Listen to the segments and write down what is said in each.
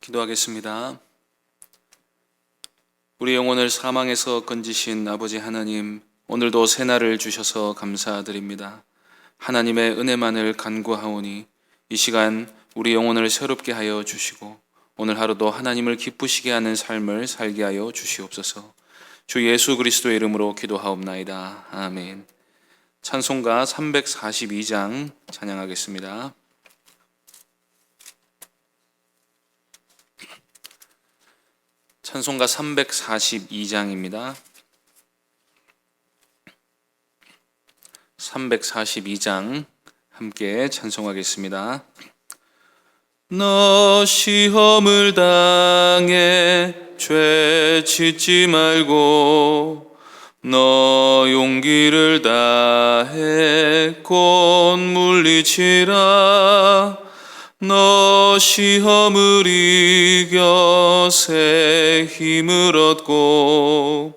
기도하겠습니다. 우리 영혼을 사망에서 건지신 아버지 하나님, 오늘도 새날을 주셔서 감사드립니다. 하나님의 은혜만을 간구하오니 이 시간 우리 영혼을 새롭게 하여 주시고 오늘 하루도 하나님을 기쁘시게 하는 삶을 살게 하여 주시옵소서. 주 예수 그리스도의 이름으로 기도하옵나이다. 아멘. 찬송가 342장 찬양하겠습니다. 찬송가 342장입니다. 342장 함께 찬송하겠습니다. 너 시험을 당해 죄 짓지 말고 너 용기를 다해 곧 물리치라. 너 시험을 이겨 새 힘을 얻고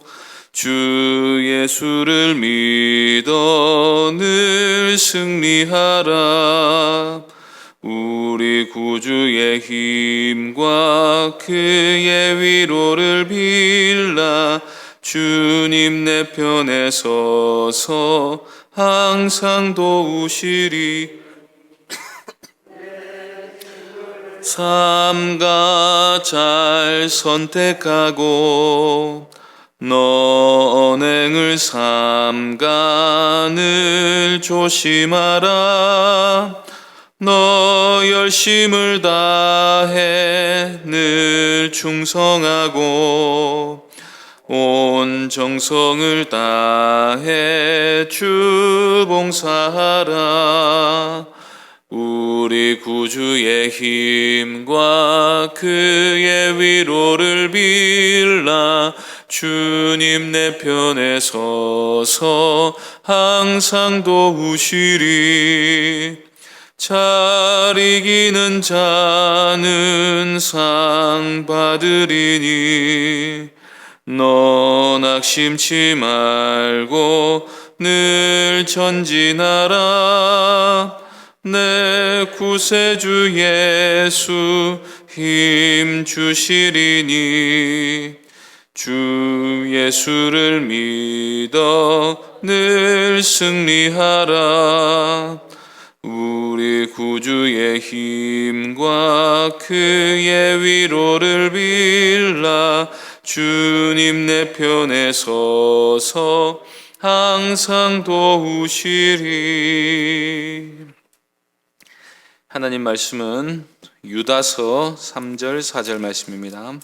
주 예수를 믿어 늘 승리하라. 우리 구주의 힘과 그의 위로를 빌라. 주님 내 편에 서서 항상 도우시리. 삼가 잘 선택하고 너 언행을 삼가 늘 조심하라. 너 열심을 다해 늘 충성하고 온 정성을 다해 주 봉사하라. 우리 구주의 힘과 그의 위로를 빌라. 주님 내 편에 서서 항상 도우시리. 잘 이기는 자는 상 받으리니 너 낙심치 말고 늘 전진하라. 내 구세주 예수 힘 주시리니 주 예수를 믿어 늘 승리하라. 우리 구주의 힘과 그의 위로를 빌라. 주님 내 편에 서서 항상 도우시리. 하나님 말씀은 유다서 3절 4절 말씀입니다.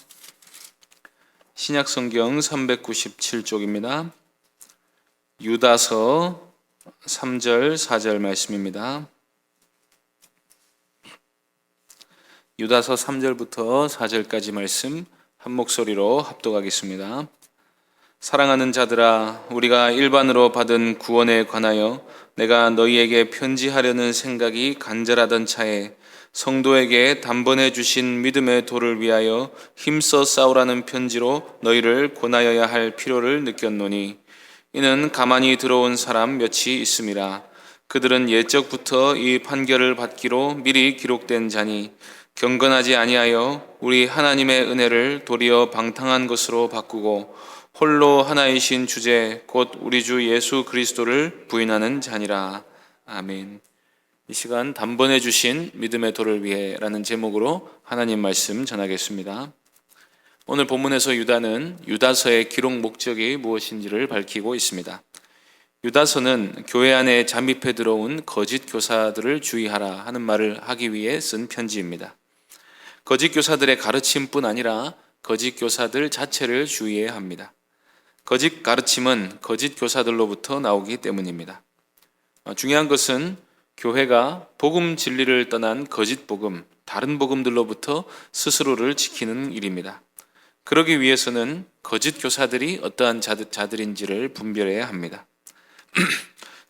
신약성경 397쪽입니다. 유다서 3절 4절 말씀입니다. 유다서 3절부터 4절까지 말씀 한 목소리로 합독하겠습니다. 사랑하는 자들아, 우리가 일반으로 받은 구원에 관하여 내가 너희에게 편지하려는 생각이 간절하던 차에 성도에게 단번에 주신 믿음의 도를 위하여 힘써 싸우라는 편지로 너희를 권하여야 할 필요를 느꼈노니 이는 가만히 들어온 사람 몇이 있음이라. 그들은 옛적부터 이 판결을 받기로 미리 기록된 자니 경건하지 아니하여 우리 하나님의 은혜를 도리어 방탕한 것으로 바꾸고 홀로 하나이신 주제 곧 우리 주 예수 그리스도를 부인하는 자니라. 아멘. 이 시간 단번에 주신 믿음의 도를 위해 라는 제목으로 하나님 말씀 전하겠습니다. 오늘 본문에서 유다는 유다서의 기록 목적이 무엇인지를 밝히고 있습니다. 유다서는 교회 안에 잠입해 들어온 거짓 교사들을 주의하라 하는 말을 하기 위해 쓴 편지입니다. 거짓 교사들의 가르침뿐 아니라 거짓 교사들 자체를 주의해야 합니다. 거짓 가르침은 거짓 교사들로부터 나오기 때문입니다. 중요한 것은 교회가 복음 진리를 떠난 거짓 복음, 다른 복음들로부터 스스로를 지키는 일입니다. 그러기 위해서는 거짓 교사들이 어떠한 자들인지를 분별해야 합니다.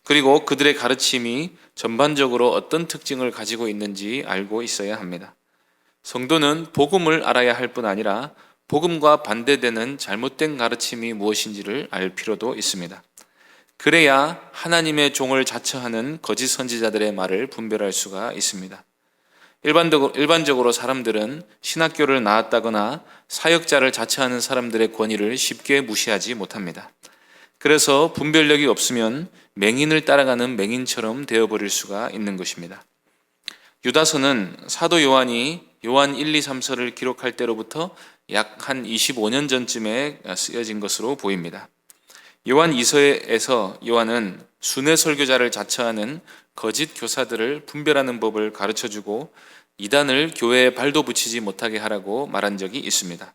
그리고 그들의 가르침이 전반적으로 어떤 특징을 가지고 있는지 알고 있어야 합니다. 성도는 복음을 알아야 할 뿐 아니라 복음과 반대되는 잘못된 가르침이 무엇인지를 알 필요도 있습니다. 그래야 하나님의 종을 자처하는 거짓 선지자들의 말을 분별할 수가 있습니다. 일반적으로 사람들은 신학교를 나왔다거나 사역자를 자처하는 사람들의 권위를 쉽게 무시하지 못합니다. 그래서 분별력이 없으면 맹인을 따라가는 맹인처럼 되어버릴 수가 있는 것입니다. 유다서는 사도 요한이 요한 1, 2, 3서를 기록할 때로부터 약 한 25년 전쯤에 쓰여진 것으로 보입니다. 요한 2서에서 요한은 순회 설교자를 자처하는 거짓 교사들을 분별하는 법을 가르쳐주고 이단을 교회에 발도 붙이지 못하게 하라고 말한 적이 있습니다.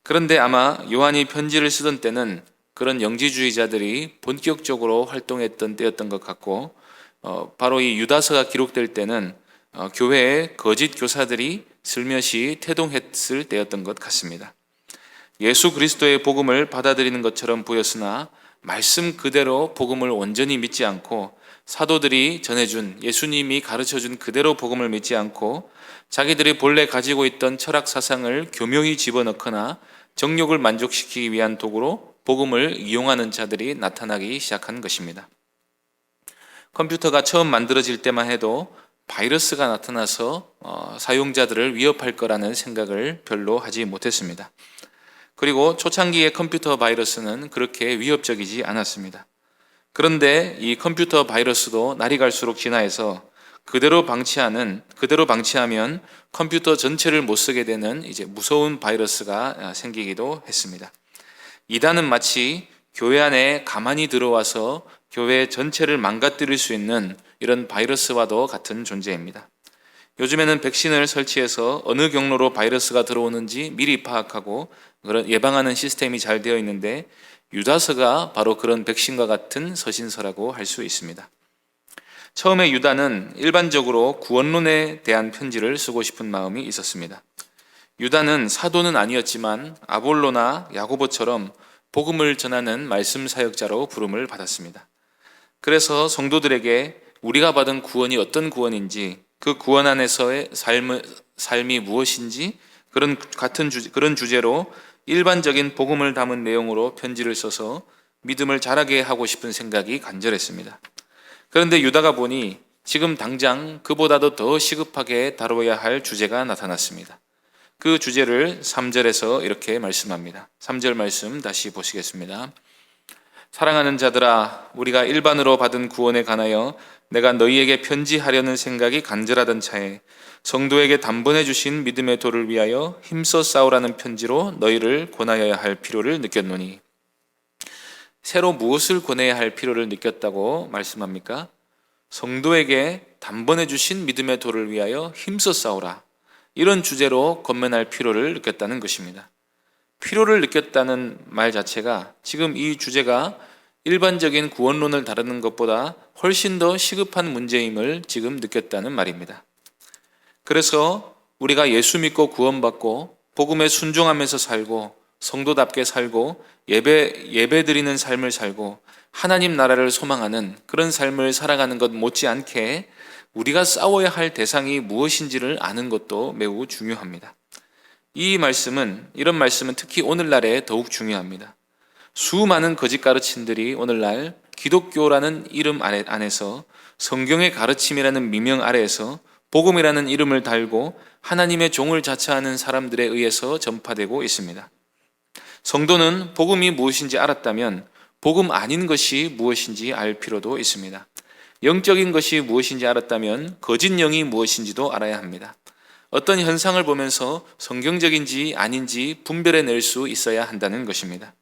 그런데 아마 요한이 편지를 쓰던 때는 그런 영지주의자들이 본격적으로 활동했던 때였던 것 같고, 바로 이 유다서가 기록될 때는 교회에 거짓 교사들이 슬며시 태동했을 때였던 것 같습니다. 예수 그리스도의 복음을 받아들이는 것처럼 보였으나 말씀 그대로 복음을 온전히 믿지 않고, 사도들이 전해준 예수님이 가르쳐준 그대로 복음을 믿지 않고 자기들이 본래 가지고 있던 철학 사상을 교묘히 집어넣거나 정욕을 만족시키기 위한 도구로 복음을 이용하는 자들이 나타나기 시작한 것입니다. 컴퓨터가 처음 만들어질 때만 해도 바이러스가 나타나서 사용자들을 위협할 거라는 생각을 별로 하지 못했습니다. 그리고 초창기의 컴퓨터 바이러스는 그렇게 위협적이지 않았습니다. 그런데 이 컴퓨터 바이러스도 날이 갈수록 진화해서 그대로 방치하면 컴퓨터 전체를 못 쓰게 되는 이제 무서운 바이러스가 생기기도 했습니다. 이단은 마치 교회 안에 가만히 들어와서 교회 전체를 망가뜨릴 수 있는 이런 바이러스와도 같은 존재입니다. 요즘에는 백신을 설치해서 어느 경로로 바이러스가 들어오는지 미리 파악하고 그런 예방하는 시스템이 잘 되어 있는데, 유다서가 바로 그런 백신과 같은 서신서라고 할 수 있습니다. 처음에 유다는 일반적으로 구원론에 대한 편지를 쓰고 싶은 마음이 있었습니다. 유다는 사도는 아니었지만 아볼로나 야고보처럼 복음을 전하는 말씀 사역자로 부름을 받았습니다. 그래서 성도들에게 우리가 받은 구원이 어떤 구원인지, 그 구원 안에서의 삶이 무엇인지 그런 주제로 일반적인 복음을 담은 내용으로 편지를 써서 믿음을 자라게 하고 싶은 생각이 간절했습니다. 그런데 유다가 보니 지금 당장 그보다도 더 시급하게 다뤄야 할 주제가 나타났습니다. 그 주제를 3절에서 이렇게 말씀합니다. 3절 말씀 다시 보시겠습니다. 사랑하는 자들아, 우리가 일반으로 받은 구원에 관하여 내가 너희에게 편지하려는 생각이 간절하던 차에 성도에게 단번에 주신 믿음의 도를 위하여 힘써 싸우라는 편지로 너희를 권하여야 할 필요를 느꼈노니. 새로 무엇을 권해야 할 필요를 느꼈다고 말씀합니까? 성도에게 단번에 주신 믿음의 도를 위하여 힘써 싸우라, 이런 주제로 권면할 필요를 느꼈다는 것입니다. 필요를 느꼈다는 말 자체가 지금 이 주제가 일반적인 구원론을 다루는 것보다 훨씬 더 시급한 문제임을 지금 느꼈다는 말입니다. 그래서 우리가 예수 믿고 구원받고 복음에 순종하면서 살고 성도답게 살고 예배 드리는 삶을 살고 하나님 나라를 소망하는 그런 삶을 살아가는 것 못지않게 우리가 싸워야 할 대상이 무엇인지를 아는 것도 매우 중요합니다. 이런 말씀은 특히 오늘날에 더욱 중요합니다. 수많은 거짓 가르침들이 오늘날 기독교라는 이름 안에서 성경의 가르침이라는 미명 아래에서 복음이라는 이름을 달고 하나님의 종을 자처하는 사람들에 의해서 전파되고 있습니다. 성도는 복음이 무엇인지 알았다면 복음 아닌 것이 무엇인지 알 필요도 있습니다. 영적인 것이 무엇인지 알았다면 거짓 영이 무엇인지도 알아야 합니다. 어떤 현상을 보면서 성경적인지 아닌지 분별해낼 수 있어야 한다는 것입니다.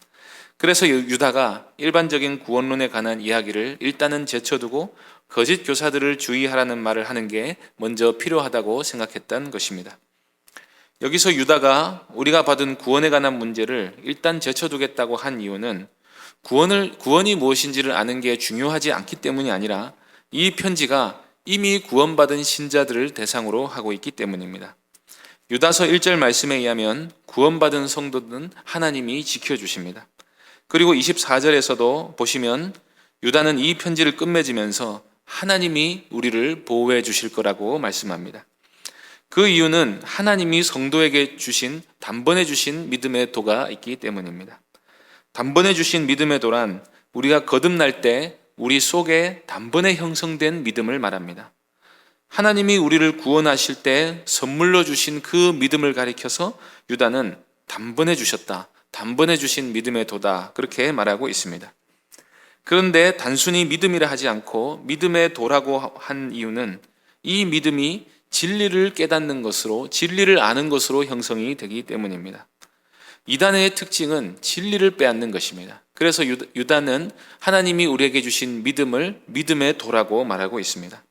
그래서 유다가 일반적인 구원론에 관한 이야기를 일단은 제쳐두고 거짓 교사들을 주의하라는 말을 하는 게 먼저 필요하다고 생각했던 것입니다. 여기서 유다가 우리가 받은 구원에 관한 문제를 일단 제쳐두겠다고 한 이유는 구원이 무엇인지를 아는 게 중요하지 않기 때문이 아니라 이 편지가 이미 구원받은 신자들을 대상으로 하고 있기 때문입니다. 유다서 1절 말씀에 의하면 구원받은 성도는 하나님이 지켜주십니다. 그리고 24절에서도 보시면 유다는 이 편지를 끝맺으면서 하나님이 우리를 보호해 주실 거라고 말씀합니다. 그 이유는 하나님이 성도에게 단번에 주신 믿음의 도가 있기 때문입니다. 단번에 주신 믿음의 도란 우리가 거듭날 때 우리 속에 단번에 형성된 믿음을 말합니다. 하나님이 우리를 구원하실 때 선물로 주신 그 믿음을 가리켜서 유다는 단번에 주셨다, 단번에 주신 믿음의 도다, 그렇게 말하고 있습니다. 그런데 단순히 믿음이라 하지 않고 믿음의 도라고 한 이유는 이 믿음이 진리를 깨닫는 것으로, 진리를 아는 것으로 형성이 되기 때문입니다. 이단의 특징은 진리를 빼앗는 것입니다. 그래서 유다는 하나님이 우리에게 주신 믿음을 믿음의 도라고 말하고 있습니다.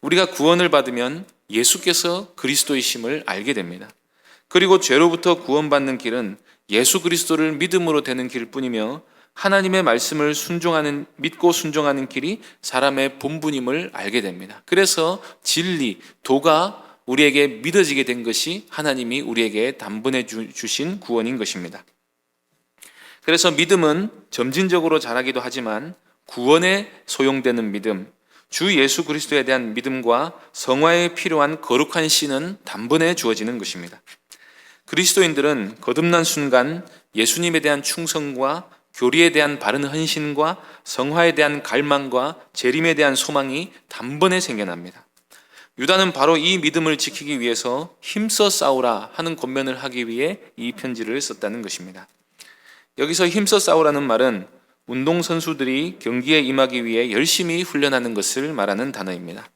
우리가 구원을 받으면 예수께서 그리스도이심을 알게 됩니다. 그리고 죄로부터 구원받는 길은 예수 그리스도를 믿음으로 되는 길뿐이며 하나님의 말씀을 믿고 순종하는 길이 사람의 본분임을 알게 됩니다. 그래서 진리, 도가 우리에게 믿어지게 된 것이 하나님이 우리에게 단번에 주신 구원인 것입니다. 그래서 믿음은 점진적으로 자라기도 하지만 구원에 소용되는 믿음, 주 예수 그리스도에 대한 믿음과 성화에 필요한 거룩한 씨는 단번에 주어지는 것입니다. 그리스도인들은 거듭난 순간 예수님에 대한 충성과 교리에 대한 바른 헌신과 성화에 대한 갈망과 재림에 대한 소망이 단번에 생겨납니다. 유다는 바로 이 믿음을 지키기 위해서 힘써 싸우라 하는 권면을 하기 위해 이 편지를 썼다는 것입니다. 여기서 힘써 싸우라는 말은 운동선수들이 경기에 임하기 위해 열심히 훈련하는 것을 말하는 단어입니다.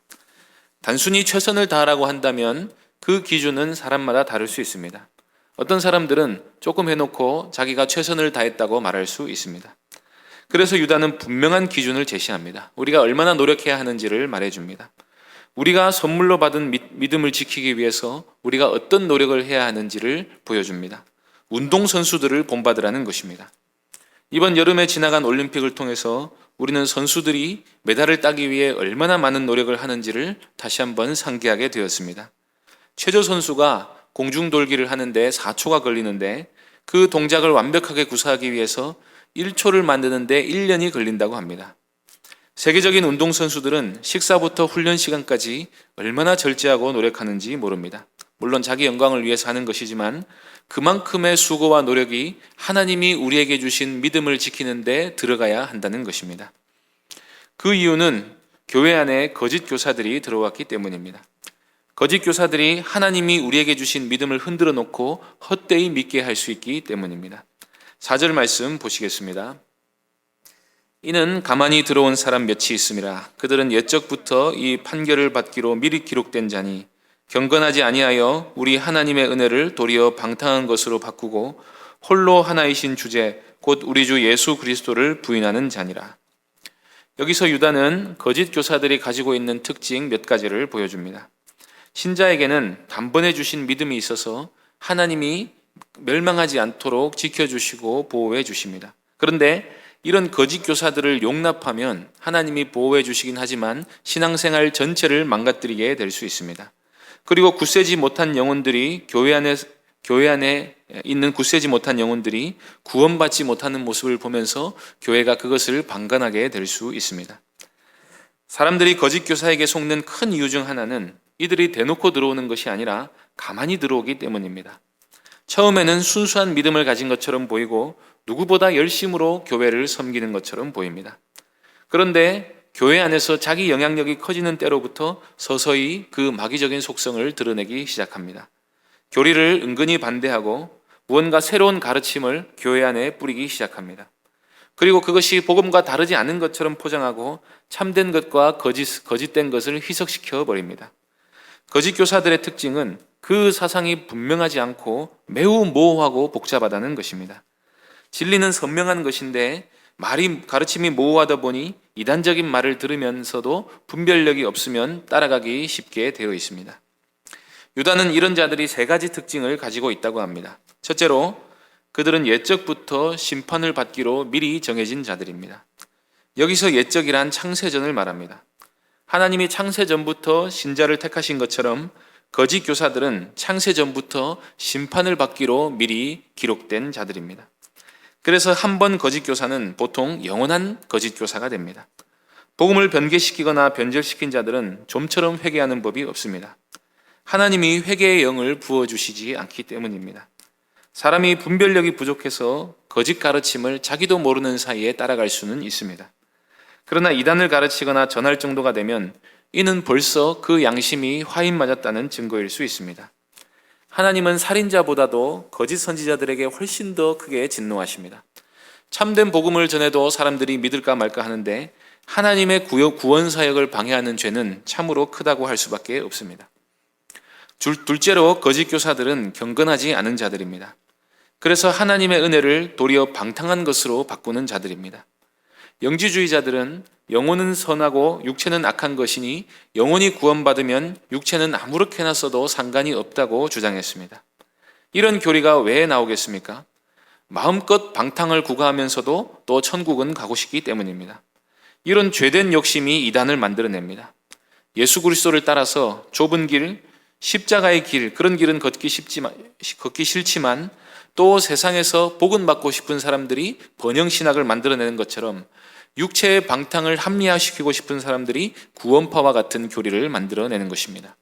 단순히 최선을 다하라고 한다면 그 기준은 사람마다 다를 수 있습니다. 어떤 사람들은 조금 해놓고 자기가 최선을 다했다고 말할 수 있습니다. 그래서 유다는 분명한 기준을 제시합니다. 우리가 얼마나 노력해야 하는지를 말해줍니다. 우리가 선물로 받은 믿음을 지키기 위해서 우리가 어떤 노력을 해야 하는지를 보여줍니다. 운동선수들을 본받으라는 것입니다. 이번 여름에 지나간 올림픽을 통해서 우리는 선수들이 메달을 따기 위해 얼마나 많은 노력을 하는지를 다시 한번 상기하게 되었습니다. 최조 선수가 공중돌기를 하는데 4초가 걸리는데 그 동작을 완벽하게 구사하기 위해서 1초를 만드는데 1년이 걸린다고 합니다. 세계적인 운동선수들은 식사부터 훈련 시간까지 얼마나 절제하고 노력하는지 모릅니다. 물론 자기 영광을 위해서 하는 것이지만 그만큼의 수고와 노력이 하나님이 우리에게 주신 믿음을 지키는 데 들어가야 한다는 것입니다. 그 이유는 교회 안에 거짓 교사들이 들어왔기 때문입니다. 거짓 교사들이 하나님이 우리에게 주신 믿음을 흔들어 놓고 헛되이 믿게 할 수 있기 때문입니다. 4절 말씀 보시겠습니다. 이는 가만히 들어온 사람 몇이 있음이라. 그들은 옛적부터 이 판결을 받기로 미리 기록된 자니 경건하지 아니하여 우리 하나님의 은혜를 도리어 방탕한 것으로 바꾸고 홀로 하나이신 주제 곧 우리 주 예수 그리스도를 부인하는 자니라. 여기서 유다는 거짓 교사들이 가지고 있는 특징 몇 가지를 보여줍니다. 신자에게는 단번에 주신 믿음이 있어서 하나님이 멸망하지 않도록 지켜주시고 보호해 주십니다. 그런데 이런 거짓 교사들을 용납하면 하나님이 보호해 주시긴 하지만 신앙생활 전체를 망가뜨리게 될 수 있습니다. 그리고 굳세지 못한 영혼들이 교회 안에 있는 굳세지 못한 영혼들이 구원받지 못하는 모습을 보면서 교회가 그것을 방관하게 될 수 있습니다. 사람들이 거짓 교사에게 속는 큰 이유 중 하나는 이들이 대놓고 들어오는 것이 아니라 가만히 들어오기 때문입니다. 처음에는 순수한 믿음을 가진 것처럼 보이고 누구보다 열심으로 교회를 섬기는 것처럼 보입니다. 그런데 교회 안에서 자기 영향력이 커지는 때로부터 서서히 그 마귀적인 속성을 드러내기 시작합니다. 교리를 은근히 반대하고 무언가 새로운 가르침을 교회 안에 뿌리기 시작합니다. 그리고 그것이 복음과 다르지 않은 것처럼 포장하고 참된 것과 거짓된 것을 희석시켜 버립니다. 거짓 교사들의 특징은 그 사상이 분명하지 않고 매우 모호하고 복잡하다는 것입니다. 진리는 선명한 것인데 가르침이 모호하다 보니 이단적인 말을 들으면서도 분별력이 없으면 따라가기 쉽게 되어 있습니다. 유다는 이런 자들이 세 가지 특징을 가지고 있다고 합니다. 첫째로 그들은 옛적부터 심판을 받기로 미리 정해진 자들입니다. 여기서 옛적이란 창세전을 말합니다. 하나님이 창세전부터 신자를 택하신 것처럼 거짓 교사들은 창세전부터 심판을 받기로 미리 기록된 자들입니다. 그래서 한 번 거짓 교사는 보통 영원한 거짓 교사가 됩니다. 복음을 변개시키거나 변절시킨 자들은 좀처럼 회개하는 법이 없습니다. 하나님이 회개의 영을 부어주시지 않기 때문입니다. 사람이 분별력이 부족해서 거짓 가르침을 자기도 모르는 사이에 따라갈 수는 있습니다. 그러나 이단을 가르치거나 전할 정도가 되면 이는 벌써 그 양심이 화인 맞았다는 증거일 수 있습니다. 하나님은 살인자보다도 거짓 선지자들에게 훨씬 더 크게 진노하십니다. 참된 복음을 전해도 사람들이 믿을까 말까 하는데 하나님의 구원 사역을 방해하는 죄는 참으로 크다고 할 수밖에 없습니다. 둘째로 거짓 교사들은 경건하지 않은 자들입니다. 그래서 하나님의 은혜를 도리어 방탕한 것으로 바꾸는 자들입니다. 영지주의자들은 영혼은 선하고 육체는 악한 것이니 영혼이 구원받으면 육체는 아무렇게나 써도 상관이 없다고 주장했습니다. 이런 교리가 왜 나오겠습니까? 마음껏 방탕을 구가하면서도 또 천국은 가고 싶기 때문입니다. 이런 죄된 욕심이 이단을 만들어냅니다. 예수 그리스도를 따라서 좁은 길, 십자가의 길, 그런 길은 걷기 싫지만 또 세상에서 복은 받고 싶은 사람들이 번영신학을 만들어내는 것처럼 육체의 방탕을 합리화시키고 싶은 사람들이 구원파와 같은 교리를 만들어내는 것입니다.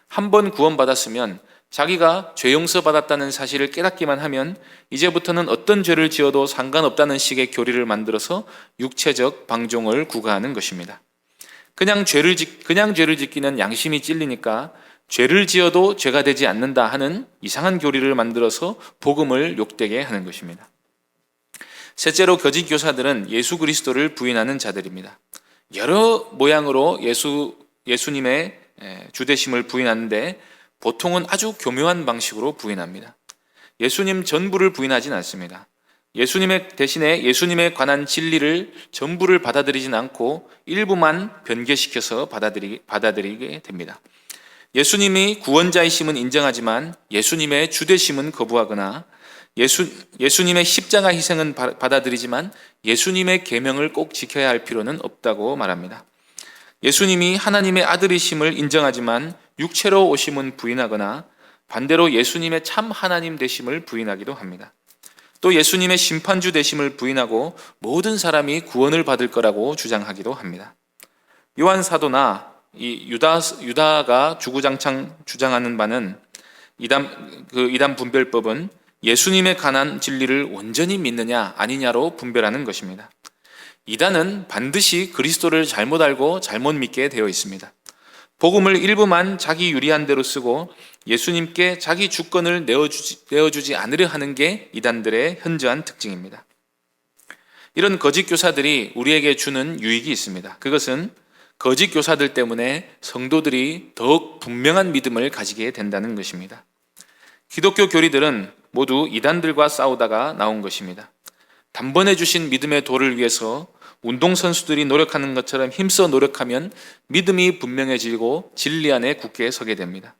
한 번 구원받았으면 자기가 죄 용서받았다는 사실을 깨닫기만 하면 이제부터는 어떤 죄를 지어도 상관없다는 식의 교리를 만들어서 육체적 방종을 구가하는 것입니다. 그냥 죄를 짓기는 양심이 찔리니까 죄를 지어도 죄가 되지 않는다 하는 이상한 교리를 만들어서 복음을 욕되게 하는 것입니다. 셋째로 거짓 교사들은 예수 그리스도를 부인하는 자들입니다. 여러 모양으로 예수님의 주되심을 부인하는데 보통은 아주 교묘한 방식으로 부인합니다. 예수님 전부를 부인하진 않습니다. 대신에 예수님에 관한 진리를 전부를 받아들이진 않고 일부만 변개시켜서 받아들이게 됩니다. 예수님이 구원자이심은 인정하지만 예수님의 주되심은 거부하거나 예수님의 십자가 희생은 받아들이지만 예수님의 계명을 꼭 지켜야 할 필요는 없다고 말합니다. 예수님이 하나님의 아들이심을 인정하지만 육체로 오심은 부인하거나 반대로 예수님의 참 하나님 되심을 부인하기도 합니다. 또 예수님의 심판주 되심을 부인하고 모든 사람이 구원을 받을 거라고 주장하기도 합니다. 요한 사도나 이 유다가 주구장창 주장하는 바는 이단 분별법은 예수님에 관한 진리를 온전히 믿느냐 아니냐로 분별하는 것입니다. 이단은 반드시 그리스도를 잘못 알고 잘못 믿게 되어 있습니다. 복음을 일부만 자기 유리한 대로 쓰고 예수님께 자기 주권을 내어주지 않으려 하는 게 이단들의 현저한 특징입니다. 이런 거짓 교사들이 우리에게 주는 유익이 있습니다. 그것은 거짓 교사들 때문에 성도들이 더욱 분명한 믿음을 가지게 된다는 것입니다. 기독교 교리들은 모두 이단들과 싸우다가 나온 것입니다. 단번에 주신 믿음의 도를 위해서 운동선수들이 노력하는 것처럼 힘써 노력하면 믿음이 분명해지고 진리 안에 굳게 서게 됩니다.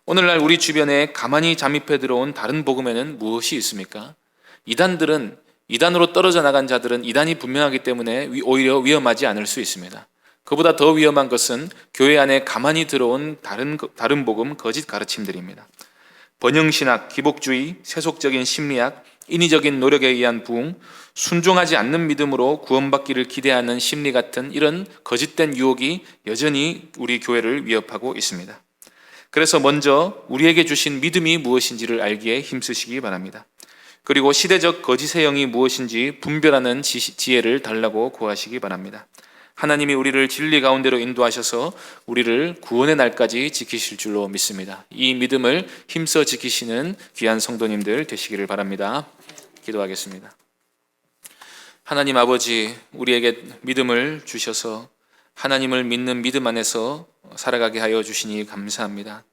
오늘날 우리 주변에 가만히 잠입해 들어온 다른 복음에는 무엇이 있습니까? 이단으로 떨어져 나간 자들은 이단이 분명하기 때문에 오히려 위험하지 않을 수 있습니다. 그보다 더 위험한 것은 교회 안에 가만히 들어온 다른 복음, 거짓 가르침들입니다. 번영신학, 기복주의, 세속적인 심리학, 인위적인 노력에 의한 부흥, 순종하지 않는 믿음으로 구원받기를 기대하는 심리 같은 이런 거짓된 유혹이 여전히 우리 교회를 위협하고 있습니다. 그래서 먼저 우리에게 주신 믿음이 무엇인지를 알기에 힘쓰시기 바랍니다. 그리고 시대적 거짓의 영이 무엇인지 분별하는 지혜를 달라고 구하시기 바랍니다. 하나님이 우리를 진리 가운데로 인도하셔서 우리를 구원의 날까지 지키실 줄로 믿습니다. 이 믿음을 힘써 지키시는 귀한 성도님들 되시기를 바랍니다. 기도하겠습니다. 하나님 아버지, 우리에게 믿음을 주셔서 하나님을 믿는 믿음 안에서 살아가게 하여 주시니 감사합니다.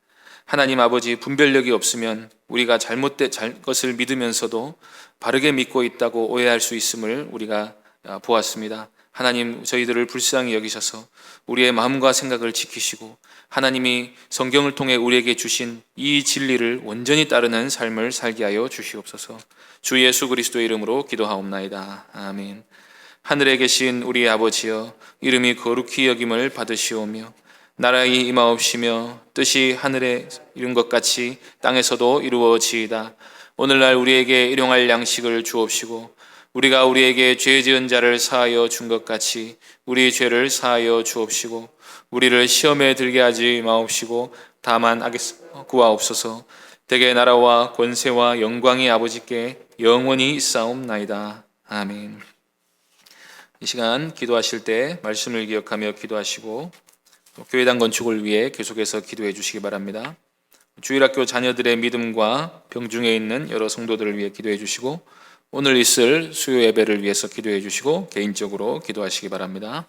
하나님 아버지, 분별력이 없으면 우리가 잘못된 것을 믿으면서도 바르게 믿고 있다고 오해할 수 있음을 우리가 보았습니다. 하나님, 저희들을 불쌍히 여기셔서 우리의 마음과 생각을 지키시고 하나님이 성경을 통해 우리에게 주신 이 진리를 온전히 따르는 삶을 살게 하여 주시옵소서. 주 예수 그리스도의 이름으로 기도하옵나이다. 아멘. 하늘에 계신 우리 아버지여, 이름이 거룩히 여김을 받으시오며 나라의 임하옵시며 뜻이 하늘에 이룬 것 같이 땅에서도 이루어지이다. 오늘날 우리에게 일용할 양식을 주옵시고 우리가 우리에게 죄 지은 자를 사하여 준 것 같이 우리 죄를 사하여 주옵시고 우리를 시험에 들게 하지 마옵시고 다만 악에서 구하옵소서. 대개 나라와 권세와 영광이 아버지께 영원히 있사옵나이다. 아멘. 이 시간 기도하실 때 말씀을 기억하며 기도하시고 또 교회당 건축을 위해 계속해서 기도해 주시기 바랍니다. 주일학교 자녀들의 믿음과 병중에 있는 여러 성도들을 위해 기도해 주시고 오늘 있을 수요 예배를 위해서 기도해 주시고 개인적으로 기도하시기 바랍니다.